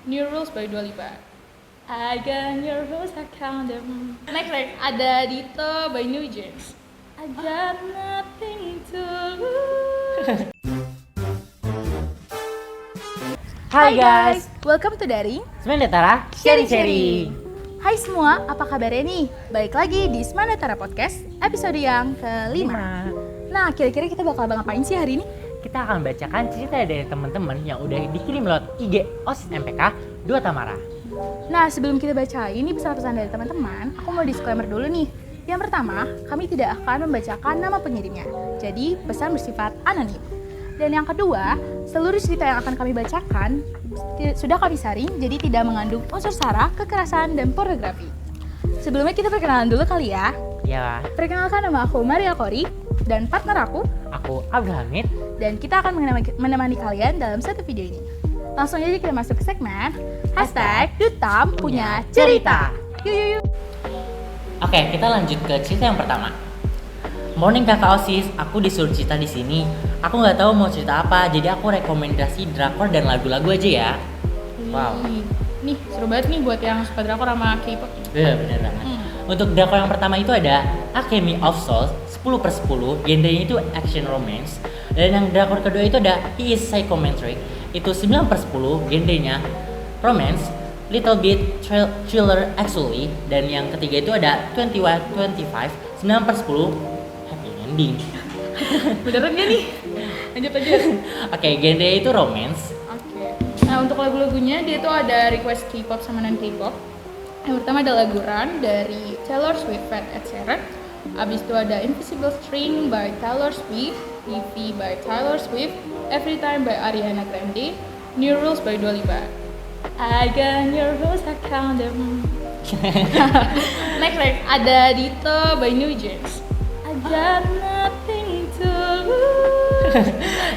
New Rules by Dua Lipa. I got your rules, I count them. Next, ada Dito by New Jeans. I got nothing to lose. Hai guys, welcome to Dari Semangatara Sharing. Hai semua, apa kabarnya nih? Balik lagi di Semangatara Podcast, episode yang kelima. Nah, kira-kira kita bakal ngapain sih hari ini? Kita akan bacakan cerita dari teman-teman yang udah dikirim lewat IG OSIS MPK 2 Tamara. Nah, sebelum kita baca ini pesan-pesan dari teman-teman, aku mau disclaimer dulu nih. Yang pertama, kami tidak akan membacakan nama pengirimnya, jadi pesan bersifat anonim. Dan yang kedua, seluruh cerita yang akan kami bacakan sudah kami saring, jadi tidak mengandung unsur sara, kekerasan, dan pornografi. Sebelumnya kita perkenalan dulu kali ya. Ya, Perkenalkan, nama aku Maria Kori, dan partner aku, Abdul Hamid. dan kita akan menemani kalian dalam satu video ini. Langsung aja kita masuk ke segmen #Dutam punya cerita. Yuk. Oke, kita lanjut ke cerita yang pertama. Morning kakak OSIS, aku disuruh cerita di sini. Aku nggak tahu mau cerita apa, jadi aku rekomendasi drakor dan lagu-lagu aja ya. Wow. Nih, seru banget nih buat yang suka drakor sama K-pop. Iya, bener banget. Untuk drakor yang pertama itu ada Alchemy of Souls 10/10, genrenya itu action romance. Dan yang drakor kedua itu ada He is Psychometric, itu 9/10, genrenya romance, little bit thriller actually. Dan yang ketiga itu ada 21/25, 9/10, happy ending. Beneran gak nih? Lanjut. Oke, genrenya itu romance. Oke. Nah, untuk lagu-lagunya dia tuh ada request K-pop sama non K-pop. Yang pertama ada lagu Run dari Taylor Swift and Ed Sheeran. Abis itu ada Invisible String by Taylor Swift, Evie by Taylor Swift, Every Time by Ariana Grande, New Rules by Dua Lipa. I got your rules, I count them. Next, ada Dito by New Jeans. I got nothing to lose.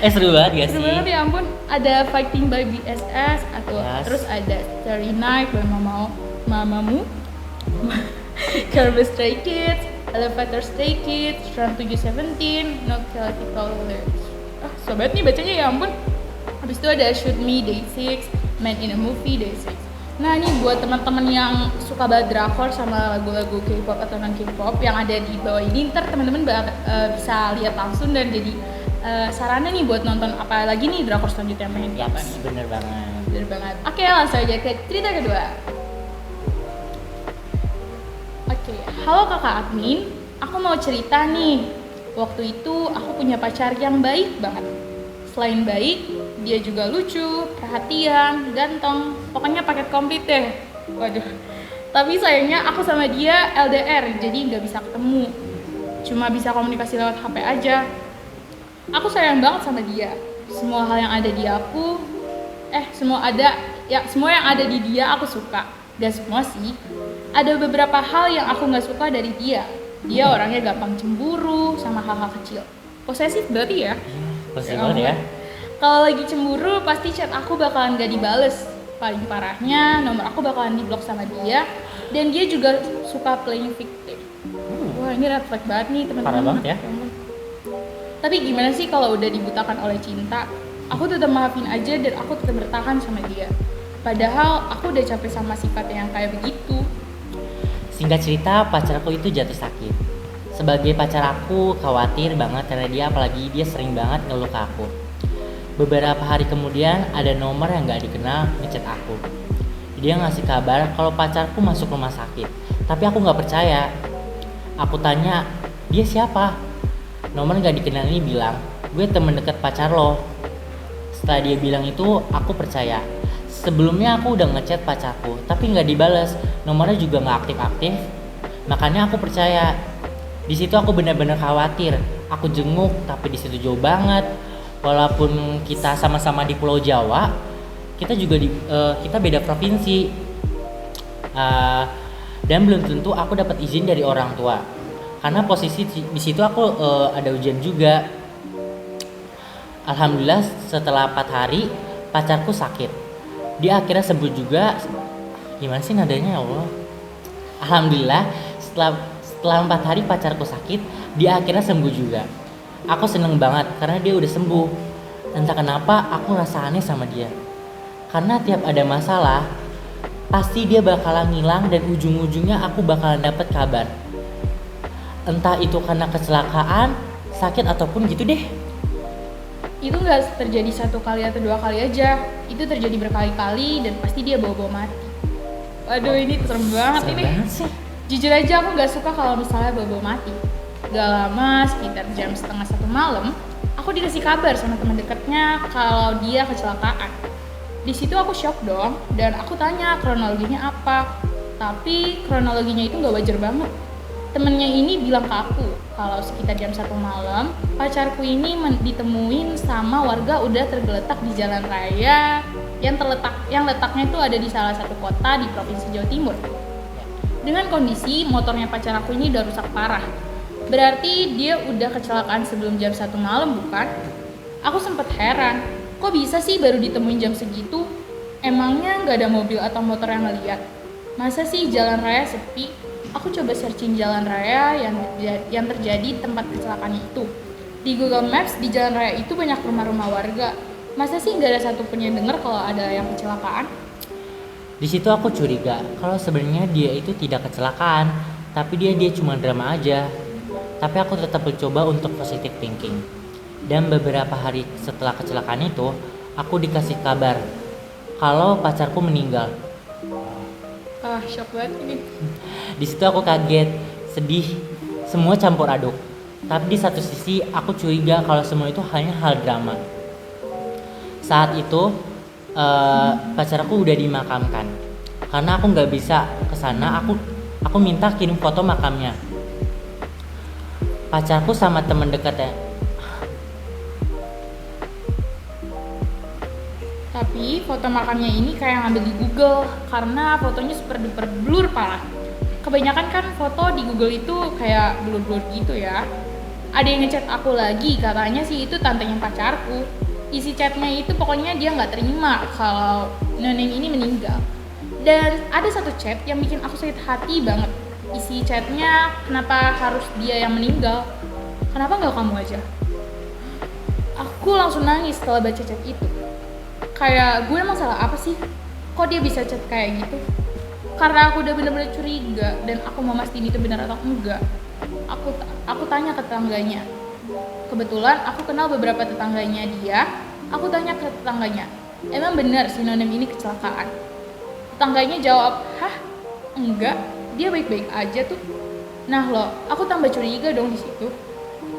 Seru banget gak Seru sih? banget ya ampun. Ada Fighting by BSS atau Yes. terus ada Starry Night by Mamamoo. Kirby Stray Kids, Elevator Stray Kids, Run 717, No Theoretical Lyrics. Sobat nih bacanya ya ampun. Habis itu ada Shoot Me Day 6, Man in a Movie Day 6. Nah ini buat teman-teman yang suka banget drakor sama lagu-lagu K-pop atau non K-pop yang ada di bawah ini, ntar teman-teman bisa lihat langsung dan jadi sarana nih buat nonton apa lagi nih drakor selanjutnya yang pengen apa nih. Bener banget. Oke, langsung aja ke cerita kedua. Oke, halo kakak admin, aku mau cerita nih. Waktu itu aku punya pacar yang baik banget. Selain baik, dia juga lucu, perhatian, ganteng, pokoknya paket komplit deh. Waduh. Tapi sayangnya aku sama dia LDR, jadi nggak bisa ketemu. Cuma bisa komunikasi lewat HP aja. Aku sayang banget sama dia. Semua hal yang ada di aku, semua yang ada di dia aku suka. Gak semua sih. Ada beberapa hal yang aku nggak suka dari dia. Dia orangnya gampang cemburu sama hal-hal kecil. Posesif berarti ya? Posesif banget ya. Kalau lagi cemburu pasti chat aku bakalan gak dibales. Paling parahnya nomor aku bakalan diblok sama dia. Dan dia juga suka playing victim. Wah ini red flag banget nih teman-teman. Parah banget ya. Tapi gimana sih kalau udah dibutakan oleh cinta? Aku tetap maafin aja dan aku tetap bertahan sama dia. Padahal aku udah capek sama sifatnya yang kayak begitu. Singkat cerita, pacarku itu jatuh sakit. Sebagai pacar aku khawatir banget karena apalagi dia sering banget ngeluh ke aku. Beberapa hari kemudian ada nomor yang gak dikenal ngechat aku. Dia ngasih kabar kalau pacarku masuk rumah sakit. Tapi aku gak percaya. Aku tanya, dia siapa? Nomor gak dikenal ini bilang, gue temen deket pacar lo. Setelah dia bilang itu, aku percaya. Sebelumnya aku udah ngechat pacarku, tapi gak dibales. Nomornya juga gak aktif-aktif. Makanya aku percaya. Di situ aku benar-benar khawatir. Aku jenguk, tapi di situ jauh banget. Walaupun kita sama-sama di Pulau Jawa, kita juga kita beda provinsi. Dan belum tentu aku dapat izin dari orang tua. Karena posisi di situ aku ada ujian juga. Alhamdulillah setelah 4 hari pacarku sakit. Dia akhirnya sembuh juga. Gimana sih nadanya ya Allah? Alhamdulillah setelah 4 hari pacarku sakit, dia akhirnya sembuh juga. Aku seneng banget karena dia udah sembuh. Entah kenapa aku ngerasa aneh sama dia. Karena tiap ada masalah, pasti dia bakalan ngilang dan ujung-ujungnya aku bakalan dapet kabar. Entah itu karena kecelakaan, sakit ataupun gitu deh. Itu nggak terjadi 1 kali atau 2 kali aja, itu terjadi berkali-kali dan pasti dia bawa-bawa mati. Waduh, ini serem banget Serem ini. banget sih. Jujur aja aku nggak suka kalau misalnya bawa-bawa mati. Gak lama, sekitar jam setengah 1 malam, aku dikasih kabar sama teman dekatnya kalau dia kecelakaan. Di situ aku shock dong, dan aku tanya kronologinya apa. Tapi kronologinya itu nggak wajar banget. Temennya ini bilang ke aku kalau sekitar jam 1 malam, pacarku ini ditemuin sama warga udah tergeletak di jalan raya yang letaknya itu ada di salah satu kota di provinsi Jawa Timur. Dengan kondisi motornya pacar aku ini udah rusak parah. Berarti dia udah kecelakaan sebelum jam 1 malam, bukan? Aku sempet heran, kok bisa sih baru ditemuin jam segitu? Emangnya nggak ada mobil atau motor yang ngeliat? Masa sih jalan raya sepi? Aku coba searching jalan raya yang terjadi tempat kecelakaan itu. Di Google Maps, di jalan raya itu banyak rumah-rumah warga. Masa sih nggak ada satupun yang dengar kalau ada yang kecelakaan? Di situ aku curiga kalau sebenarnya dia itu tidak kecelakaan, tapi dia cuma drama aja. Tapi aku tetap mencoba untuk positive thinking. Dan beberapa hari setelah kecelakaan itu, aku dikasih kabar kalau pacarku meninggal. Shock banget ini. Di situ aku kaget, sedih, semua campur aduk. Tapi di satu sisi aku curiga kalau semua itu hanya hal drama. Saat itu pacarku udah dimakamkan. Karena aku nggak bisa kesana, aku minta kirim foto makamnya. Pacarku sama teman dekatnya. Tapi foto makamnya ini kayak ngambil di Google karena fotonya super duper blur parah. Kebanyakan kan foto di Google itu kayak blur-blur gitu ya. Ada yang ngechat aku lagi, katanya sih itu tantenya pacarku. Isi chatnya itu pokoknya dia nggak terima kalau neneng ini meninggal. Dan ada satu chat yang bikin aku sakit hati banget. Isi chatnya, kenapa harus dia yang meninggal? Kenapa nggak kamu aja? Aku langsung nangis setelah baca chat itu. Kayak gue emang salah apa sih? Kok dia bisa chat kayak gitu? Karena aku udah bener-bener curiga dan aku mau mastiin itu benar atau enggak. Aku tanya ke tetangganya. Kebetulan aku kenal beberapa tetangganya dia. Aku tanya ke tetangganya, emang benar si Nonem ini kecelakaan? Tetangganya jawab, hah? Enggak, dia baik-baik aja tuh. Nah loh, aku tambah curiga dong di situ.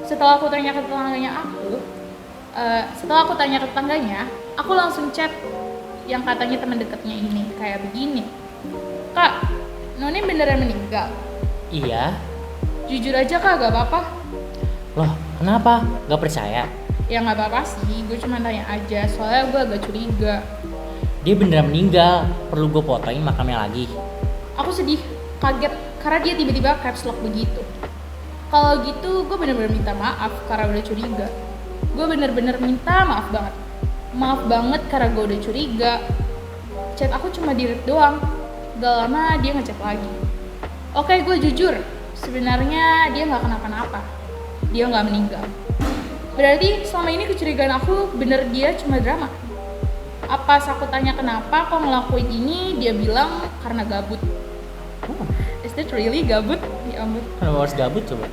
Setelah aku tanya ke tetangganya, aku langsung chat yang katanya teman dekatnya ini kayak begini. Kak, Nonem beneran meninggal? Iya. Jujur aja kak, gak apa-apa. Loh, kenapa? Gak percaya? Ya gak apa-apa sih, gue cuma tanya aja, soalnya gue agak curiga. Dia beneran meninggal, perlu gue fotoin makamnya lagi? Aku sedih, kaget, karena dia tiba-tiba caps lock begitu. Kalau gitu, gue bener-bener minta maaf karena udah curiga. Gue bener-bener minta maaf banget. Maaf banget karena gue udah curiga. Chat aku cuma di-read doang. Gak lama dia ngechat lagi. Oke, gue jujur, sebenarnya dia gak kenapa-napa. Dia gak meninggal. Berarti selama ini kecurigaan aku bener dia cuma drama. Pas aku tanya kenapa kok ngelakuin ini, dia bilang karena gabut. Is that really gabut? Ya ampun. Kenapa harus gabut coba?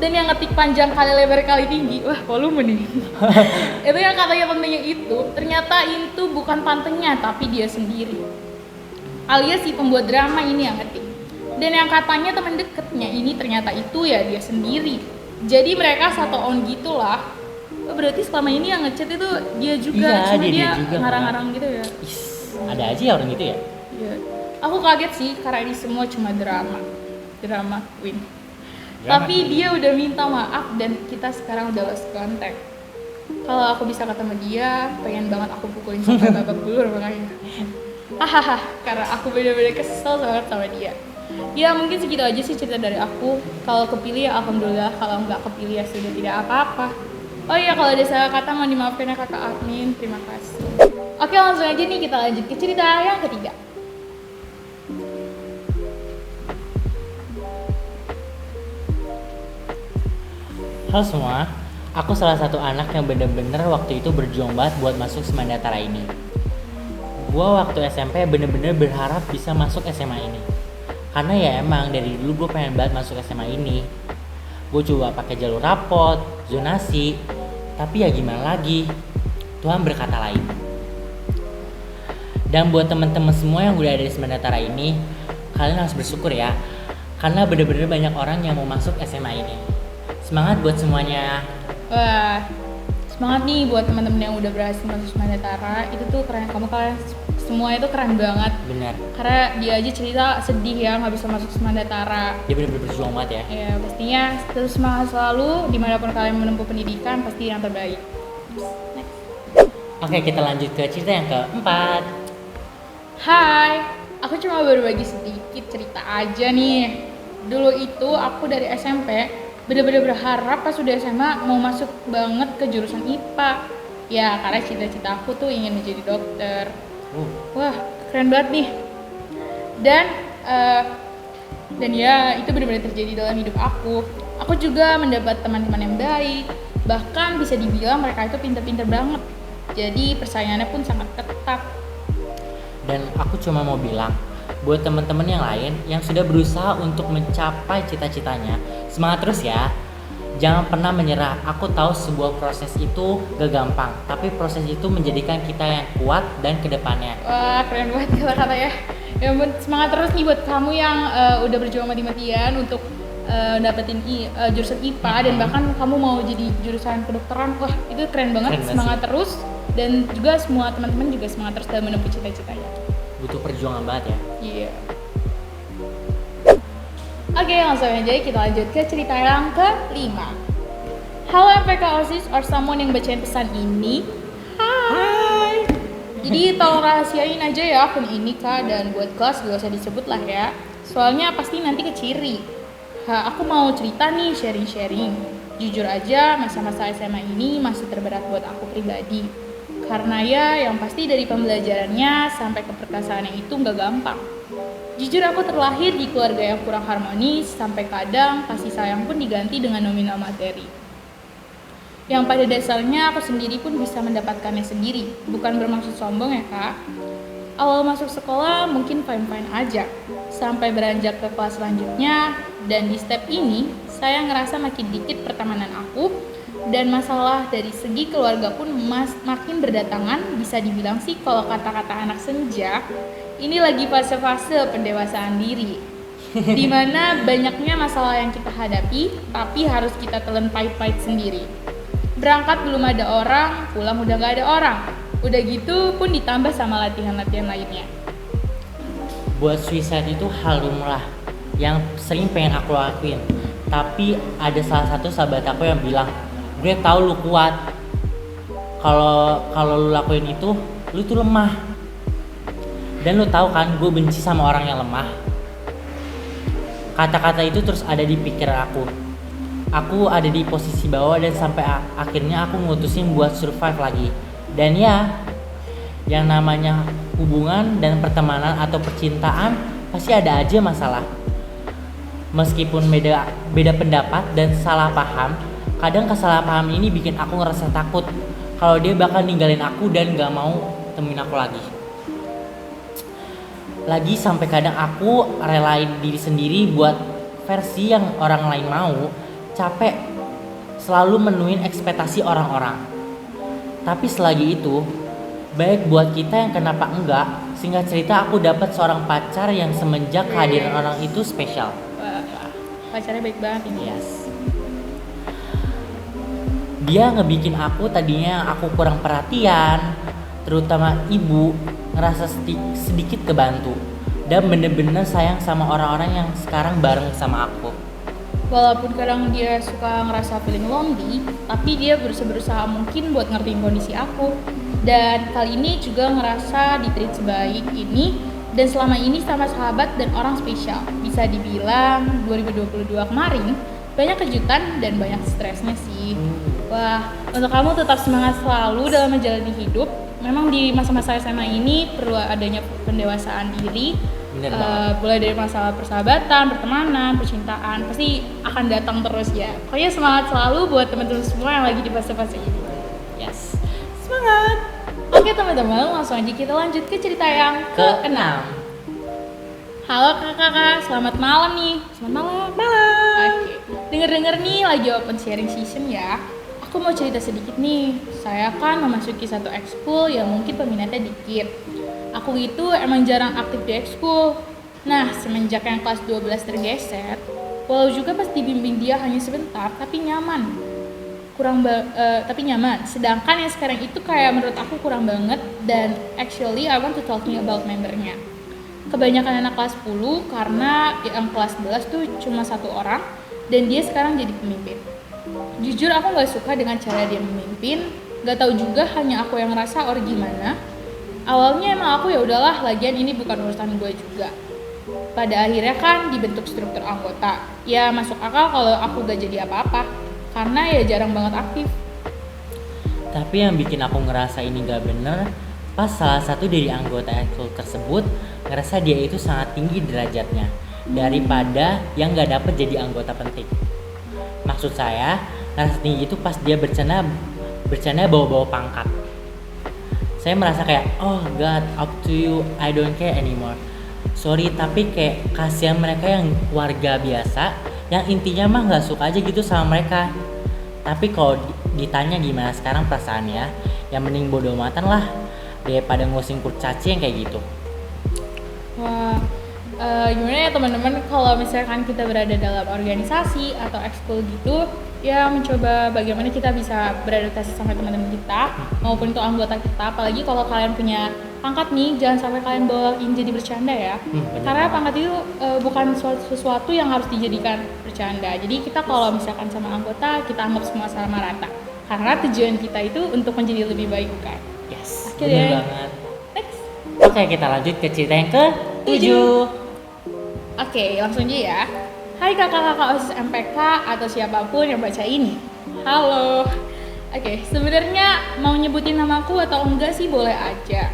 Dan yang ngetik panjang kali lebar kali tinggi, wah volume nih. Itu yang katanya tantenya itu, ternyata itu bukan tantenya tapi dia sendiri. Alias si pembuat drama ini yang ngetik. Dan yang katanya teman deketnya ini ternyata itu ya dia sendiri. Jadi mereka satu on gitulah. Berarti selama ini yang ngechat itu dia juga, iya, cuma dia juga ngarang-ngarang gitu ya. Ada aja ya orang gitu ya. Iya. Aku kaget sih karena ini semua cuma drama queen. Tapi dia udah minta maaf dan kita sekarang udah lost contact. Kalau aku bisa ketemu dia, pengen banget aku pukulin sampai babak belur makanya. Hahaha, karena aku bener-bener kesel banget sama dia. Ya mungkin segitu aja sih cerita dari aku. Kalau kepilih ya alhamdulillah, kalau nggak kepilih ya sudah tidak apa-apa. Oh iya, kalau ada salah kata mau dimaafkan ya kakak admin, terima kasih. Oke, langsung aja nih kita lanjut ke cerita yang ketiga. Halo semua, aku salah satu anak yang bener-bener waktu itu berjuang banget buat masuk Semandatara ini. Gua waktu SMP bener-bener berharap bisa masuk SMA ini. Karena ya emang dari dulu gue pengen banget masuk SMA ini. Gue coba pakai jalur rapot, zonasi, tapi ya gimana lagi, Tuhan berkata lain. Dan buat teman-teman semua yang udah ada di Semandatara ini, kalian harus bersyukur ya, karena bener-bener banyak orang yang mau masuk SMA ini. Semangat buat semuanya. Wah, semangat nih buat teman-teman yang udah berhasil masuk Semandatara. Itu tuh keren, kalian semua itu keren banget. Bener. Karena dia aja cerita sedih ya nggak bisa masuk Semandatara. Dia bener-bener berjuang banget ya. Ya pastinya terus semangat selalu dimanapun kalian menempuh pendidikan, pasti yang terbaik. Next. Oke, kita lanjut ke cerita yang keempat. Hai, aku cuma berbagi sedikit cerita aja nih. Dulu itu aku dari SMP bener-bener berharap pas udah SMA mau masuk banget ke jurusan IPA. Ya karena cita-cita aku tuh ingin menjadi dokter. Wah, keren banget nih. Dan ya itu benar-benar terjadi dalam hidup aku. Aku juga mendapat teman-teman yang baik. Bahkan bisa dibilang mereka itu pintar-pintar banget. Jadi persaingannya pun sangat ketat. Dan aku cuma mau bilang buat teman-teman yang lain yang sudah berusaha untuk mencapai cita-citanya, semangat terus ya. Jangan pernah menyerah. Aku tahu sebuah proses itu gak gampang, tapi proses itu menjadikan kita yang kuat dan kedepannya. Wah, keren banget kata-kata ya. Ya ampun, semangat terus nih buat kamu yang udah berjuang mati-matian untuk dapetin jurusan IPA dan bahkan kamu mau jadi jurusan kedokteran. Wah, itu keren banget. Keren semangat sih. terus, dan juga semua teman-teman juga semangat terus dalam menempuh cita-citanya. Butuh perjuangan banget ya. Iya. Oke, langsung aja kita lanjut ke cerita yang ke-5. Halo MPK OSIS or someone yang bacain pesan ini. Hai. Jadi tolong rahasiain aja ya akun ini Kak, dan buat kelas gak usah disebut lah ya. Soalnya pasti nanti keciri. Aku mau cerita nih, sharing-sharing. Jujur aja masa-masa SMA ini masih terberat buat aku pribadi. Karena ya yang pasti dari pembelajarannya sampai ke perkasaannya itu gak gampang. Jujur aku terlahir di keluarga yang kurang harmonis, sampai kadang kasih sayang pun diganti dengan nominal materi. Yang pada dasarnya aku sendiri pun bisa mendapatkannya sendiri, bukan bermaksud sombong ya Kak. Awal masuk sekolah mungkin fine-fine aja, sampai beranjak ke kelas selanjutnya, dan di step ini saya ngerasa makin dikit pertemanan aku, dan masalah dari segi keluarga pun makin berdatangan. Bisa dibilang sih kalau kata-kata anak senja, ini lagi fase-fase pendewasaan diri, dimana banyaknya masalah yang kita hadapi, tapi harus kita telan pahit-pahit sendiri. Berangkat belum ada orang, pulang udah gak ada orang. Udah gitu pun ditambah sama latihan-latihan lainnya. Buat suicide itu hal lumrah yang sering pengen aku lakuin. Tapi ada salah satu sahabat aku yang bilang, gue tahu lu kuat. Kalau lu lakuin itu, lu tuh lemah. Dan lu tahu kan, gue benci sama orang yang lemah. Kata-kata itu terus ada di pikiran aku. Aku ada di posisi bawah dan sampai akhirnya aku ngutusin buat survive lagi. Dan ya, yang namanya hubungan dan pertemanan atau percintaan pasti ada aja masalah. Meskipun beda pendapat dan salah paham, kadang kesalahpaham ini bikin aku ngerasa takut kalau dia bakal ninggalin aku dan gak mau temuin aku lagi. Sampai kadang aku relain diri sendiri buat versi yang orang lain mau. Capek selalu menuhin ekspektasi orang-orang. Tapi selagi itu baik buat kita yang kenapa enggak. Singkat cerita, aku dapat seorang pacar yang semenjak kehadiran orang itu spesial. Wah, pacarnya baik banget ini. Yes. Dia ngebikin aku tadinya aku kurang perhatian, terutama ibu, ngerasa sedikit kebantu. Dan bener-bener sayang sama orang-orang yang sekarang bareng sama aku. Walaupun kadang dia suka ngerasa feeling lonely, tapi dia berusaha mungkin buat ngertiin kondisi aku. Dan kali ini juga ngerasa di-treat sebaik ini, dan selama ini sama sahabat dan orang spesial. Bisa dibilang 2022 kemarin banyak kejutan dan banyak stresnya sih. Wah, untuk kamu tetap semangat selalu dalam menjalani hidup. Memang di masa-masa SMA ini perlu adanya pendewasaan diri. Mulai dari masalah persahabatan, pertemanan, percintaan, pasti akan datang terus ya. Pokoknya semangat selalu buat teman-teman semua yang lagi di fase-fase ini. Yes, semangat! Oke teman-teman, langsung aja kita lanjut ke cerita yang ke-6. Halo kakak-kakak, selamat malam nih. Selamat malam. Oke, denger-denger nih lagi open sharing season ya. Aku mau cerita sedikit nih. Saya kan memasuki satu ekskul yang mungkin peminatnya dikit. Aku itu emang jarang aktif di ekskul. Nah, semenjak yang kelas 12 tergeser, walau juga pas dibimbing dia hanya sebentar, tapi nyaman. Tapi nyaman. Sedangkan yang sekarang itu kayak menurut aku kurang banget, dan actually I want to talking about membernya. Kebanyakan anak kelas 10 karena yang kelas 11 tuh cuma satu orang dan dia sekarang jadi pemimpin. Jujur aku nggak suka dengan cara dia memimpin, nggak tahu juga hanya aku yang ngerasa or gimana. Awalnya emang aku ya udahlah, lagian ini bukan urusan gue juga. Pada akhirnya kan dibentuk struktur anggota. Ya masuk akal kalau aku gak jadi apa-apa, karena ya jarang banget aktif. Tapi yang bikin aku ngerasa ini gak bener, pas salah satu dari anggota ekskul tersebut ngerasa dia itu sangat tinggi derajatnya daripada yang gak dapet jadi anggota penting. Maksud saya, ngerasa tinggi itu pas dia bercanda bawa-bawa pangkat. Saya merasa kayak, oh God, up to you, I don't care anymore. Sorry, tapi kayak kasihan mereka yang warga biasa, yang intinya mah gak suka aja gitu sama mereka. Tapi kalau ditanya gimana sekarang perasaannya, ya mending bodo amatan lah daripada ngurusin kurcaci yang kayak gitu. Wah, gimana ya teman-teman kalau misalkan kita berada dalam organisasi atau ekskul gitu, ya mencoba bagaimana kita bisa beradaptasi sama teman-teman kita maupun itu anggota kita. Apalagi kalau kalian punya pangkat nih, jangan sampai kalian bawain jadi bercanda ya. Karena pangkat itu bukan sesuatu yang harus dijadikan bercanda. Jadi kita kalau misalkan sama anggota, kita anggap semua sama rata. Karena tujuan kita itu untuk menjadi lebih baik, bukan? Yes, Oke bener deh. banget. Next. Oke, kita lanjut ke cerita yang ke-7. Oke, langsung aja ya. Hai kakak-kakak OSIS MPK atau siapapun yang baca ini. Halo. Oke, sebenarnya mau nyebutin namaku atau enggak sih boleh aja.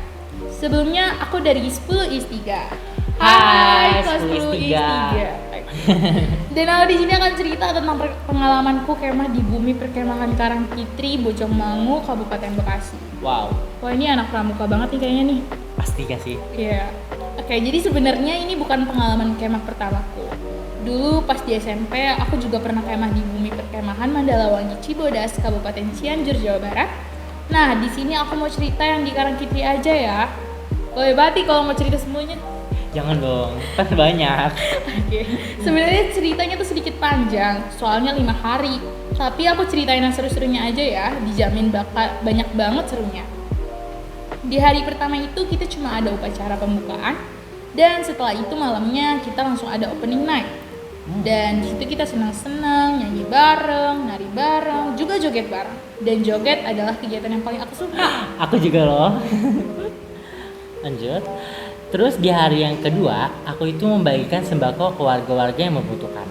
Sebelumnya aku dari 10 IS3. Hai, kelas 10 10 IS3. Dan aku di sini akan cerita tentang pengalamanku kemah di bumi perkemahan Karangkitri, Bojongmangu, Kabupaten Bekasi. Wow, Wah, ini anak pramuka banget nih kayaknya nih. pasti gak sih? Iya. Oke, jadi sebenarnya ini bukan pengalaman kemah pertamaku. Dulu pas di SMP, aku juga pernah kemah di bumi perkemahan Mandalawangi Cibodas, Kabupaten Cianjur, Jawa Barat. Nah, di sini aku mau cerita yang di Karangkitri aja ya. Boleh banget kalau mau cerita semuanya. Jangan dong, kan banyak. Oke. Sebenarnya ceritanya tuh sedikit panjang, soalnya 5 hari. Tapi aku ceritain yang seru-serunya aja ya, dijamin bakal banyak banget serunya. Di hari pertama itu kita cuma ada upacara pembukaan, dan setelah itu malamnya kita langsung ada opening night. Dan di situ kita senang-senang, nyanyi bareng, nari bareng, juga joget bareng. Dan joget adalah kegiatan yang paling aku suka. Aku juga loh. Lanjut. Terus di hari yang kedua, aku itu membagikan sembako ke warga-warga yang membutuhkan.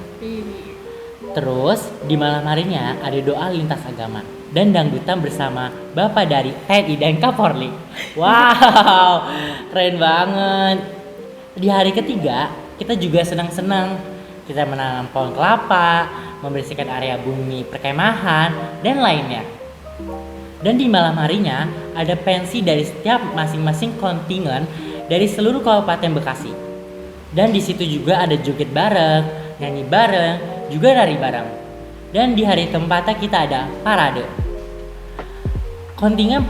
Terus di malam harinya ada doa lintas agama dan dangdutan bersama Bapak dari TNI dan Kapolri. Wow, keren banget. Di hari ketiga, kita juga senang-senang. Kita menanam pohon kelapa, membersihkan area bumi perkemahan, dan lainnya. Dan di malam harinya, ada pensi dari setiap masing-masing kontingen dari seluruh Kabupaten Bekasi. Dan di situ juga ada joget bareng, nyanyi bareng, juga nari bareng. Dan di hari keempatnya kita ada parade. Kontingen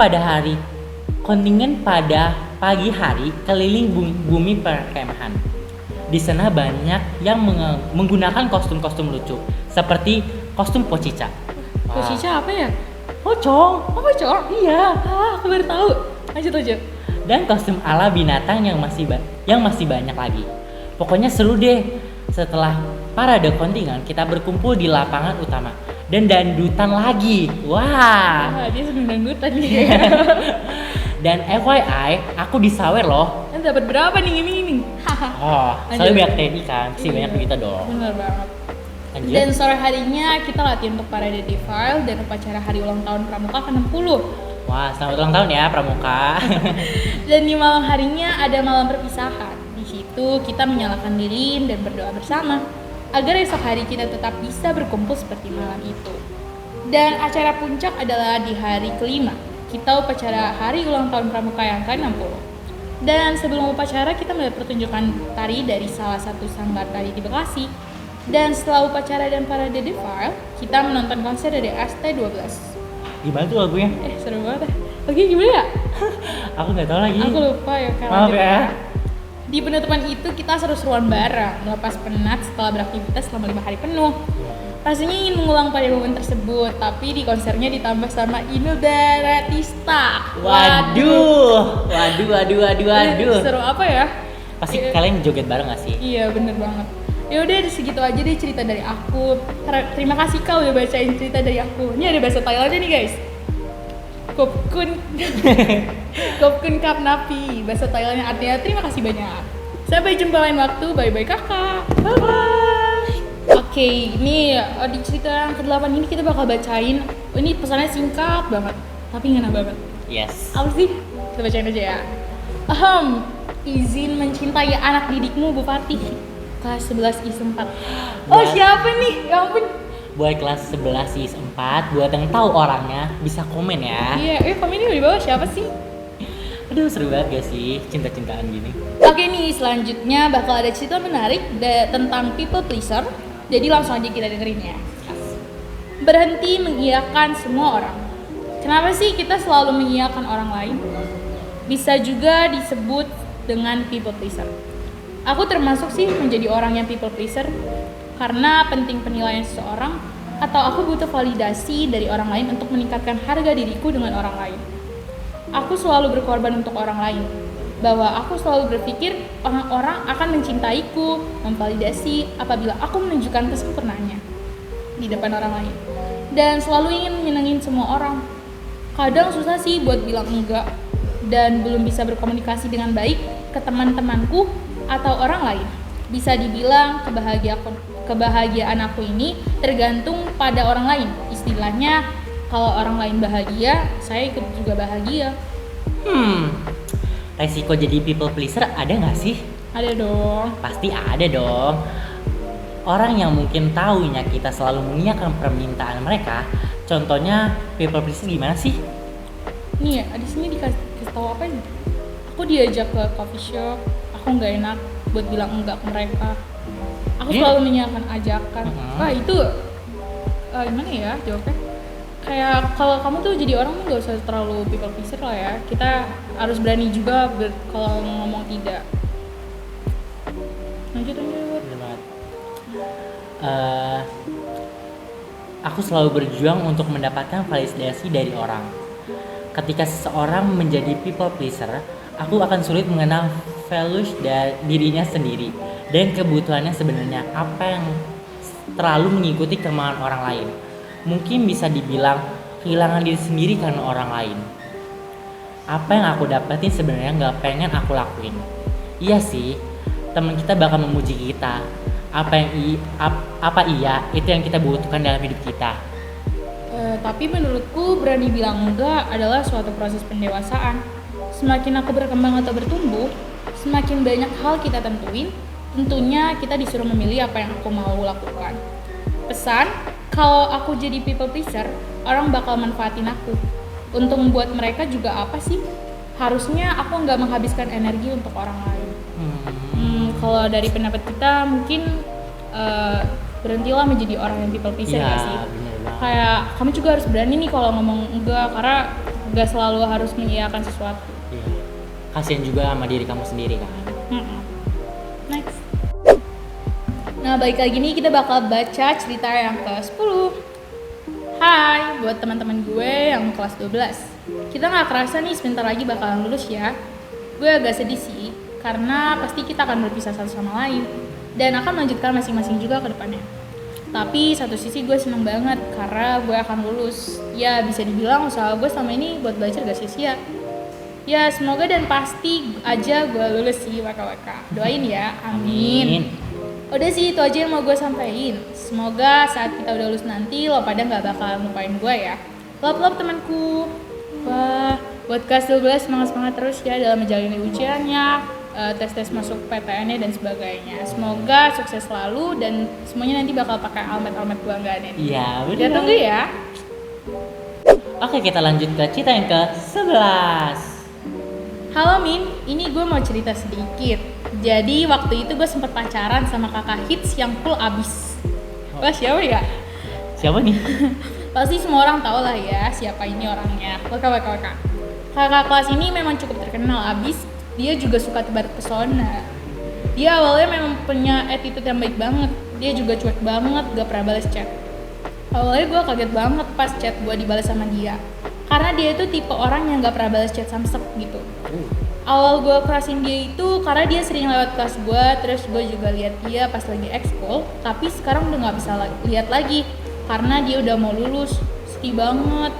pada pagi hari keliling bumi perkemahan. Di sana banyak yang menggunakan kostum-kostum lucu seperti kostum pocica. Posisinya apa ya? Pocong. Oh, pocong? Iya. Aku baru tahu. Lanjut. Dan kostum ala binatang yang masih banyak lagi. Pokoknya seru deh. Setelah parade kontingen, kita berkumpul di lapangan utama dan dangdutan lagi. Wah. Dia seneng dangdutan nih. Dan FYI, aku disawer loh. Dapat berapa nih ini? Oh, soalnya banyak TNI kan, pasti banyak kita dong. Bener banget. Lanjut. Dan sore harinya kita latihan untuk parade defile dan upacara hari ulang tahun Pramuka ke-60. Wah, selamat ulang tahun ya Pramuka. Dan di malam harinya ada malam perpisahan. Di situ kita menyalakan lilin dan berdoa bersama agar esok hari kita tetap bisa berkumpul seperti malam itu. Dan acara puncak adalah di hari kelima. kita upacara hari ulang tahun pramuka yang ke-60. Dan sebelum upacara kita melihat pertunjukan tari dari salah satu sanggar tari di Bekasi. Dan setelah upacara dan parade defile, kita menonton konser dari ST12. Gimana tuh lagunya? Seru banget. Oke, gimana ya? Aku nggak tahu lagi. Aku lupa ya karena Maaf ya. Di penutupan itu kita seru-seruan bareng, melepas penat setelah beraktivitas selama 5 hari penuh. Rasanya ingin mengulang pada momen tersebut, tapi di konsernya ditambah sama Inul Daratista. Waduh. Seru apa ya? Pasti kalian joget bareng gak sih? Iya, bener banget. Ya udah segitu aja deh cerita dari aku. Terima kasih kau udah bacain cerita dari aku. Ini ada bahasa Thailandnya nih guys. Kopkun Kap Napi. Bahasa Thailandnya artinya terima kasih banyak. Sampai jumpa lain waktu. Bye bye kakak. Bye bye. Oke, ini di cerita yang ke-8 ini kita bakal bacain. Ini pesannya singkat banget, tapi ngena banget. Yes. Apa sih? Kita bacain aja ya. Izin mencintai anak didikmu Bupati. Kelas 11 IS 4. Oh, siapa nih? Ya ampun. Buat kelas 11 IS 4, buat yang tahu orangnya bisa komen ya. Iya, komennya di bawah siapa sih? Aduh, seru banget gak sih cinta-cintaan gini. Oke nih, selanjutnya bakal ada cerita menarik tentang people pleaser. Jadi langsung aja kita dengerin ya. Berhenti mengiyakan semua orang. Kenapa sih kita selalu mengiyakan orang lain? Bisa juga disebut dengan people pleaser. Aku termasuk sih menjadi orang yang people pleaser karena penting penilaian seseorang atau aku butuh validasi dari orang lain untuk meningkatkan harga diriku dengan orang lain. Aku selalu berkorban untuk orang lain, bahwa aku selalu berpikir orang-orang akan mencintaiku, memvalidasi apabila aku menunjukkan kesempurnaannya di depan orang lain. Dan selalu ingin menyenangin semua orang. Kadang susah sih buat bilang enggak dan belum bisa berkomunikasi dengan baik ke teman-temanku atau orang lain. Bisa dibilang kebahagiaan aku ini tergantung pada orang lain. Istilahnya kalau orang lain bahagia, saya ikut juga bahagia. Resiko jadi people pleaser ada nggak sih? Ada dong. Pasti ada dong. Orang yang mungkin taunya kita selalu mengiyakan permintaan mereka, contohnya people pleaser gimana sih? Nih ya, di sini dikasih tahu apa ini? Aku diajak ke coffee shop, aku nggak enak buat bilang enggak ke mereka. Aku selalu menyiapkan ajakan. Wah itu gimana ya jawabnya? Kayak kalau kamu tuh jadi orang nggak usah terlalu people pleaser lah ya. Kita harus berani juga kalau ngomong tidak. Lanjut. Aku selalu berjuang untuk mendapatkan validasi dari orang. Ketika seseorang menjadi people pleaser, aku akan sulit mengenal values dari dirinya sendiri dan kebutuhannya sebenarnya apa yang terlalu mengikuti kemauan orang lain. Mungkin bisa dibilang kehilangan diri sendiri karena orang lain. Apa yang aku dapetin sebenarnya nggak pengen aku lakuin. Iya sih, teman kita bakal memuji kita. Apa iya itu yang kita butuhkan dalam hidup kita. Tapi menurutku berani bilang enggak adalah suatu proses pendewasaan. Semakin aku berkembang atau bertumbuh, semakin banyak hal kita tentuin. Tentunya kita disuruh memilih apa yang aku mau lakukan. Pesan, kalau aku jadi people pleaser, orang bakal manfaatin aku. Untuk membuat mereka juga apa sih? Harusnya aku nggak menghabiskan energi untuk orang lain. Kalau dari pendapat kita mungkin berhentilah menjadi orang yang people pleaser ya sih. Kayak kamu juga harus berani nih kalau ngomong enggak, karena nggak selalu harus mengiyakan sesuatu. Iya. Kasian juga sama diri kamu sendiri kan. Next. Nah, balik lagi nih kita bakal baca cerita yang ke-10. Hai, buat teman-teman gue yang kelas 12. Kita nggak kerasa nih sebentar lagi bakalan lulus ya. Gue agak sedih sih, karena pasti kita akan berpisah satu sama lain dan akan melanjutkan masing-masing juga ke depannya. Tapi satu sisi gue seneng banget karena gue akan lulus. Ya bisa dibilang usaha gue selama ini buat belajar gak sia-sia. Ya semoga dan pasti aja gue lulus sih waka-waka. Doain ya, amin. Udah sih itu aja yang mau gue sampein. Semoga saat kita udah lulus nanti lo pada gak bakal lupain gue ya. Love temanku. Wah, buat kelas 12 semangat terus ya dalam menjalani ujiannya, tes masuk PTN-nya dan sebagainya. Semoga sukses selalu dan semuanya nanti bakal pakai almet kebanggaan ini. Iya, benar. Kita tunggu ya. Oke, kita lanjut ke cerita yang ke-11. Halo Min, ini gue mau cerita sedikit. Jadi waktu itu gue sempat pacaran sama kakak hits yang full abis. Wah, siapa ya? Siapa nih? Pasti semua orang tahu lah ya siapa ini orangnya. Kakak. Kakak kelas ini memang cukup terkenal abis. Dia juga suka tebar pesona. Dia awalnya memang punya attitude yang baik banget. Dia juga cuek banget, gak pernah balas chat. Awalnya gue kaget banget pas chat gue dibalas sama dia. Karena dia itu tipe orang yang gak pernah balas chat samsek gitu. Awal gue kerasin dia itu karena dia sering lewat kelas gue, terus gue juga lihat dia pas lagi ekskul. Tapi sekarang udah gak bisa lihat lagi karena dia udah mau lulus. Sedih banget.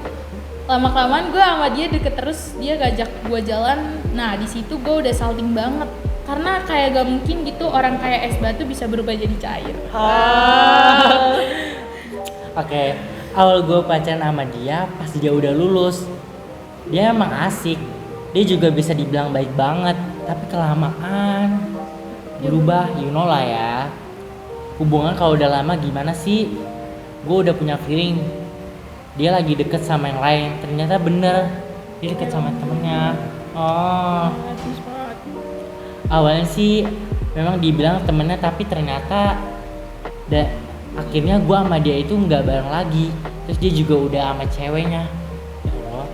Lama-kelamaan gue sama dia deket terus, dia ngajak gue jalan. Nah di situ gue udah salting banget karena kayak gak mungkin gitu orang kayak es batu bisa berubah jadi cair. Oke, awal gue pacaran sama dia pas dia udah lulus. Dia emang asik, dia juga bisa dibilang baik banget. Tapi kelamaan berubah, you know lah ya. Hubungan kalau udah lama gimana sih? Gue udah punya feeling dia lagi deket sama yang lain. Ternyata bener, dia deket sama temennya. Awalnya sih memang dibilang temennya, tapi ternyata akhirnya gue sama dia itu nggak bareng lagi. Terus dia juga udah sama ceweknya. Ya Allah.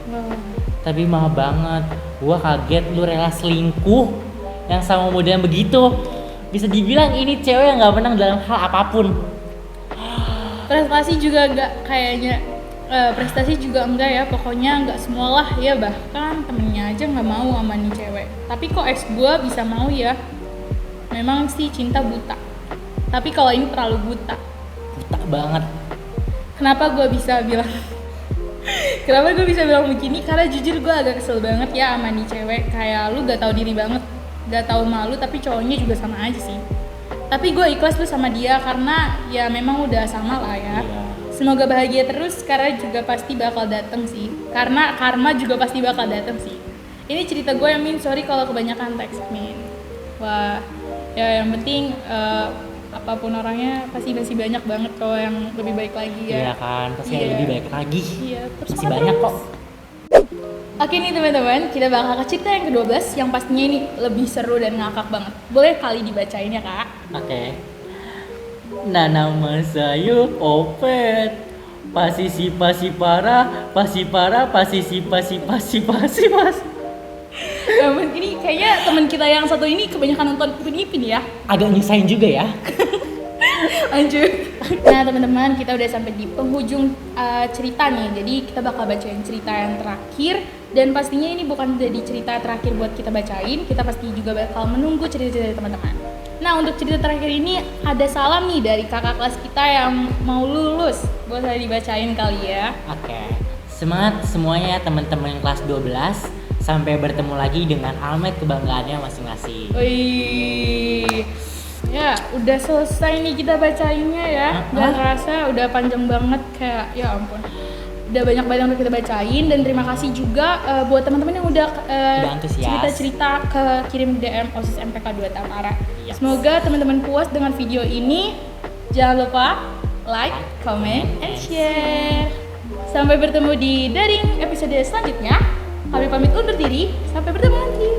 Tapi maaf banget, gue kaget lu rela selingkuh yang sama muda yang begitu. Bisa dibilang ini cewek yang nggak menang dalam hal apapun. Prestasi juga enggak kayaknya. Prestasi juga enggak ya, pokoknya enggak semualah ya, bahkan temennya aja nggak mau sama nih cewek. Tapi kok ex gue bisa mau ya? Memang sih cinta buta. Tapi kalau ini terlalu buta. Buta banget. Kenapa gue bisa bilang begini? Karena jujur gue agak kesel banget ya sama nih cewek. Kayak lu gak tahu diri banget, gak tahu malu, tapi cowoknya juga sama aja sih. Tapi gue ikhlas tuh sama dia karena ya memang udah sama lah ya. Semoga bahagia terus, karena juga pasti bakal dateng sih. Karena karma juga pasti bakal dateng sih. Ini cerita gue ya Min, sorry kalau kebanyakan teks Min. Wah, ya yang penting apapun orangnya pasti masih banyak banget kalau yang lebih baik lagi ya. Iya kan, pasti yang lebih baik lagi. Iya, masih banyak kok. Oke nih teman-teman, kita bakal ke cerita yang ke-12 yang pastinya ini lebih seru dan ngakak banget. Boleh kali dibacain ya kak? Oke. Nah, nama saya Opet. Pasisi pasi para, pasi para, pasisi pasi pasi pasi pas. Ini kayaknya teman kita yang satu ini kebanyakan nonton Ipin ya. Agak nyusahin juga ya. Lanjut. Nah teman-teman, kita udah sampai di penghujung cerita nih. Jadi kita bakal bacain cerita yang terakhir. Dan pastinya ini bukan jadi cerita terakhir buat kita bacain. Kita pasti juga bakal menunggu cerita-cerita dari teman-teman. Nah untuk cerita terakhir ini ada salam nih dari kakak kelas kita yang mau lulus. Boleh dibacain kali ya. Oke. Semangat semuanya ya teman-teman kelas 12. Sampai bertemu lagi dengan almet kebanggaannya masing-masing. Wih. Ya, udah selesai nih kita bacainnya ya. Gak kerasa udah panjang banget, kayak ya ampun. Udah banyak banget untuk kita bacain, dan terima kasih juga buat teman-teman yang udah cerita-cerita kirim DM OSIS MPK 2 Tamara. Yes. Semoga teman-teman puas dengan video ini. Jangan lupa like, comment, and share. Sampai bertemu di daring episode selanjutnya. Kami pamit undur diri. Sampai bertemu nanti.